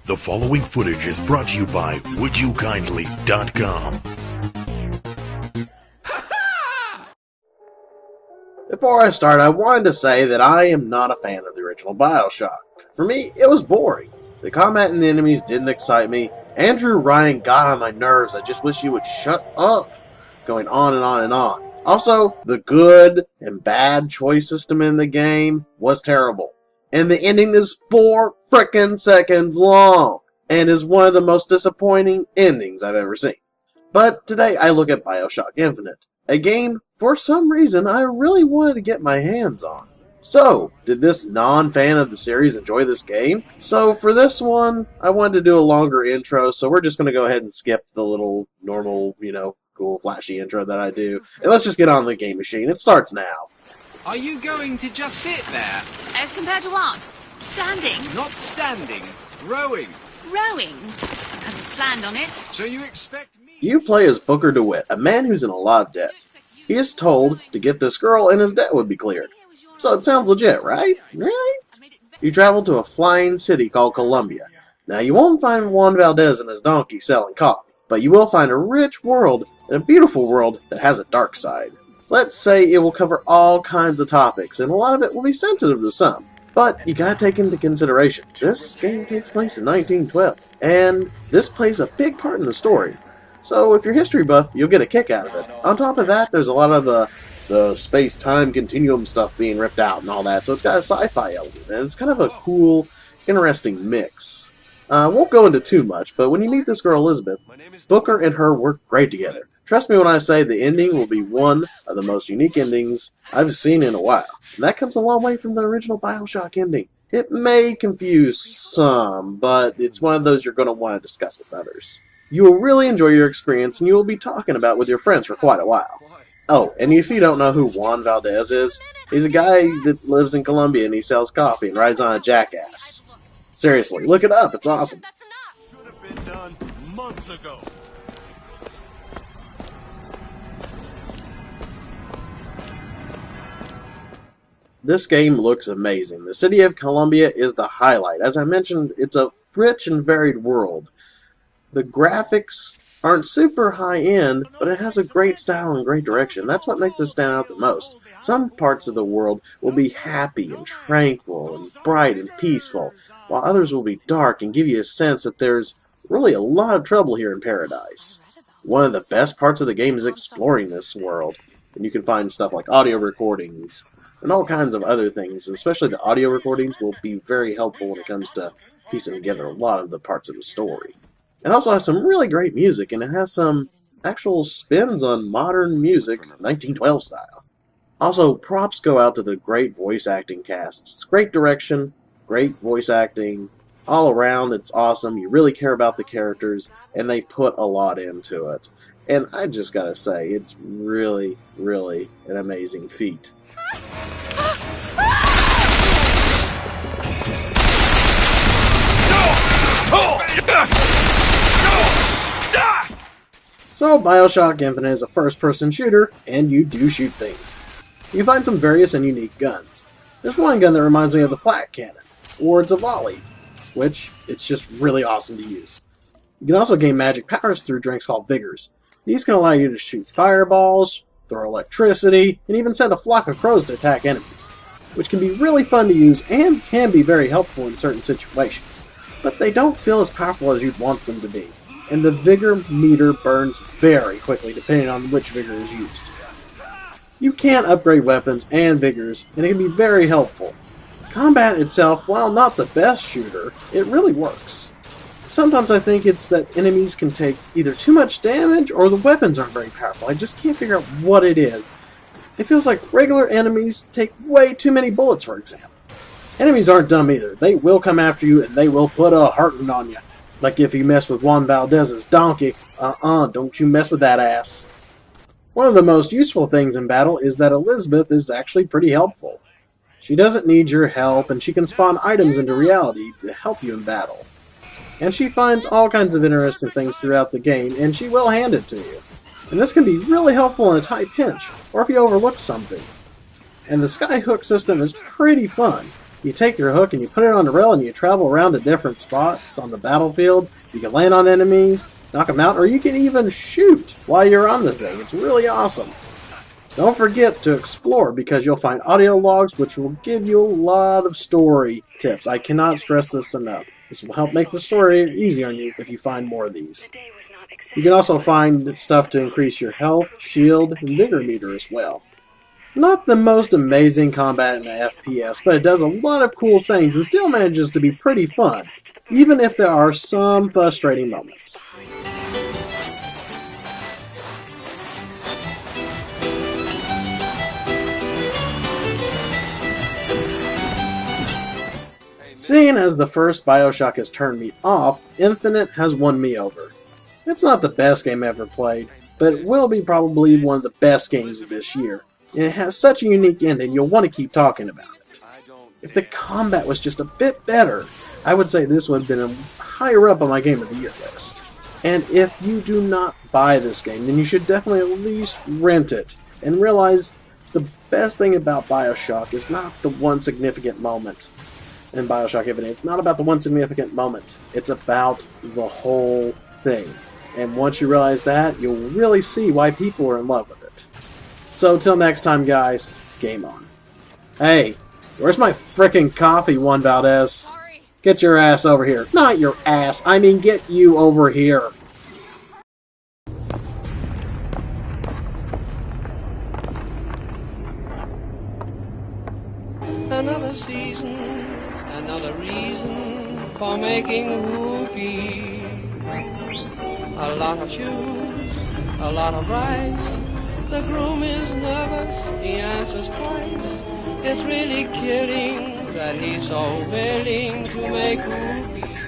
The following footage is brought to you by WouldYouKindly.com. Before I start, I wanted to say that I am not a fan of the original Bioshock. For me, it was boring. The combat and the enemies didn't excite me. Andrew Ryan got on my nerves. I just wish he would shut up. Going on and on and on. Also, the good and bad choice system in the game was terrible. And the ending is 4 frickin' seconds long. And is one of the most disappointing endings I've ever seen. But today I look at Bioshock Infinite. A game, for some reason, I really wanted to get my hands on. So, did this non-fan of the series enjoy this game? So, for this one, I wanted to do a longer intro, so we're just going to go ahead and skip the little normal, cool flashy intro that I do. And let's just get on the game machine. It starts now. Are you going to just sit there? As compared to what? Standing? Not standing, rowing. Rowing? I hadn't planned on it. So you expect me... You play as Booker DeWitt, a man who's in a lot of debt. He is told to get this girl and his debt would be cleared. So it sounds legit, right? Right? You travel to a flying city called Columbia. Now you won't find Juan Valdez and his donkey selling coffee, but you will find a rich world and a beautiful world that has a dark side. Let's say it will cover all kinds of topics, and a lot of it will be sensitive to some. But you gotta take into consideration, this game takes place in 1912, and this plays a big part in the story. So if you're history buff, you'll get a kick out of it. On top of that, there's a lot of the space-time continuum stuff being ripped out and all that, so it's got a sci-fi element, and it's kind of a cool, interesting mix. Won't go into too much, but when you meet this girl Elizabeth, Booker and her work great together. Trust me when I say the ending will be one of the most unique endings I've seen in a while. And that comes a long way from the original Bioshock ending. It may confuse some, but it's one of those you're going to want to discuss with others. You will really enjoy your experience, and you will be talking about it with your friends for quite a while. Oh, and if you don't know who Juan Valdez is, he's a guy that lives in Colombia and he sells coffee and rides on a jackass. Seriously, look it up, it's awesome. Should have been done months ago. This game looks amazing. The city of Columbia is the highlight. As I mentioned, it's a rich and varied world. The graphics aren't super high-end, but it has a great style and great direction. That's what makes it stand out the most. Some parts of the world will be happy and tranquil and bright and peaceful, while others will be dark and give you a sense that there's really a lot of trouble here in paradise. One of the best parts of the game is exploring this world, and you can find stuff like audio recordings and all kinds of other things, and especially the audio recordings will be very helpful when it comes to piecing together a lot of the parts of the story. It also has some really great music, and it has some actual spins on modern music, 1912 style. Also, props go out to the great voice acting cast. It's great direction, great voice acting, all around it's awesome. You really care about the characters, and they put a lot into it. And I just gotta say, it's really, really an amazing feat. So, Bioshock Infinite is a first-person shooter, and you do shoot things. You can find some various and unique guns. There's one gun that reminds me of the flat cannon, or it's a volley, which it's just really awesome to use. You can also gain magic powers through drinks called Vigors. These can allow you to shoot fireballs, throw electricity, and even send a flock of crows to attack enemies, which can be really fun to use and can be very helpful in certain situations. But they don't feel as powerful as you'd want them to be, and the Vigor meter burns very quickly depending on which Vigor is used. You can upgrade weapons and Vigors, and it can be very helpful. Combat itself, while not the best shooter, it really works. Sometimes I think it's that enemies can take either too much damage or the weapons aren't very powerful. I just can't figure out what it is. It feels like regular enemies take way too many bullets, for example. Enemies aren't dumb either. They will come after you and they will put a hurtin' on you. Like if you mess with Juan Valdez's donkey, don't you mess with that ass. One of the most useful things in battle is that Elizabeth is actually pretty helpful. She doesn't need your help, and she can spawn items into reality to help you in battle. And she finds all kinds of interesting things throughout the game, and she will hand it to you. And this can be really helpful in a tight pinch, or if you overlook something. And the skyhook system is pretty fun. You take your hook and you put it on the rail and you travel around to different spots on the battlefield. You can land on enemies, knock them out, or you can even shoot while you're on the thing. It's really awesome. Don't forget to explore because you'll find audio logs which will give you a lot of story tips. I cannot stress this enough. This will help make the story easier on you if you find more of these. You can also find stuff to increase your health, shield, and vigor meter as well. Not the most amazing combat in an FPS, but it does a lot of cool things and still manages to be pretty fun, even if there are some frustrating moments. Seeing as the first Bioshock has turned me off, Infinite has won me over. It's not the best game ever played, but it will be probably one of the best games of this year. And it has such a unique ending, you'll want to keep talking about it. If the combat was just a bit better, I would say this would have been higher up on my Game of the Year list. And if you do not buy this game, then you should definitely at least rent it, and realize the best thing about Bioshock is not the one significant moment in Bioshock Infinite. It's not about the one significant moment. It's about the whole thing. And once you realize that, you'll really see why people are in love with it. So till next time, guys, game on. Hey, where's my frickin' coffee, Juan Valdez? Get your ass over here. Not your ass, I mean get you over here. Another season, another reason for making whoopee. A lot of shoes, a lot of rice. The groom is nervous, he answers twice. It's really killing that he's so willing to make whoopee.